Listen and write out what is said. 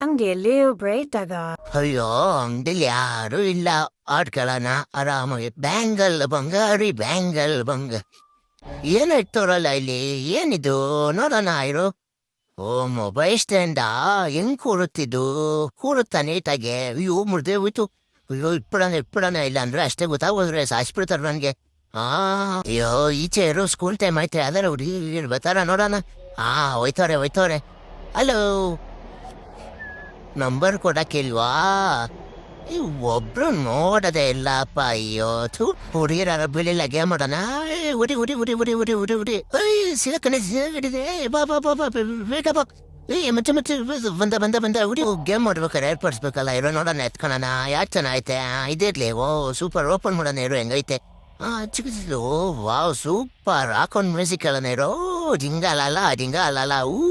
ಅಂಗಡಿಯಲ್ಲಿ ಒಬ್ರೇ ಇದ್ದಾಗ ಅಯ್ಯೋ ಅಂಗಡಿಲಿ ಯಾರು ಇಲ್ಲ ಆಡ್ಕೊಳ್ಳೋಣ ಆರಾಮಾಗಿ ಬಂಗಾರಿ ಬ್ಯಾಂಗಲ್ ಏನಿಟ್ಟೋರಲ್ಲ ಇಲ್ಲಿ ಏನಿದು ನೋಡೋಣ ಇರು. ಓ ಮೊಬೈಲ್ ಸ್ಟ್ಯಾಂಡಾ ಹೆಂಗ್ ಕೂರುತ್ತಾ ನೀಟಾಗೆ. ಅಯ್ಯೋ ಮುರ್ದೆ ಹೋಯ್ತು. ಅಯ್ಯೋ ಇಟ್ಬಿಡೋಣ ಇಲ್ಲ ಅಂದ್ರೆ ಅಷ್ಟೇ ಗೊತ್ತಾಗೋದ್ರೆ ಸಾಯಿಸ್ಬಿಡ್ತಾರ ನನ್ಗೆ. ಅಯ್ಯೋ ಈಚೆ ಇರೋ ಸ್ಕೂಲ್ ಟೈಮ್ ಐತೆ ಅದರ ಹುಡುಗಿ ಬರ್ತಾರ ನೋಡೋಣ. ಹೋಯ್ತವ್ರೆ. ಹಲೋ, ನಂಬರ್ ಕೊಡಕ್ಕಿಲ್ವಾ? ಒಬ್ರು ನೋಡದೆ ಇಲ್ಲಪ್ಪ. ಅಯ್ಯೋ ಹುಡುಗಿರ ಬೀಳಿಲ್ಲ ಗೇಮ್ ಮಾಡೋಣ. ಉಡಿ ಸಿಗಕಡೆ ಬಾ ಬೇಗ ಬಾ. ಮತ್ತೆ ಬಂದ ಹುಡಿ ಗೇಮ್ ಮಾಡ್ಬೇಕಾರೆ ಏರ್ಪಡಿಸ್ಬೇಕಲ್ಲ. ಇರೋ ನೋಡೋಣ ಎತ್ಕೊಳ್ಳೋಣ. ಯಾಕೆ ಚೆನ್ನಾಗೈತೆ ಇದಿರ್ಲಿ. ಓ ಸೂಪರ್, ಓಪನ್ ಮಾಡೋಣ ಇರೋ ಹೆಂಗೈತೆ. ಚಿಕ್ಕ ವಾವ್ ಸೂಪರ್. ಹಾಕೊಂಡ್ ಮ್ಯೂಸಿಕ್ ಅಲ್ಲ ಇರೋ. ಜಿಂಗ ಅಲ್ಲ ಊ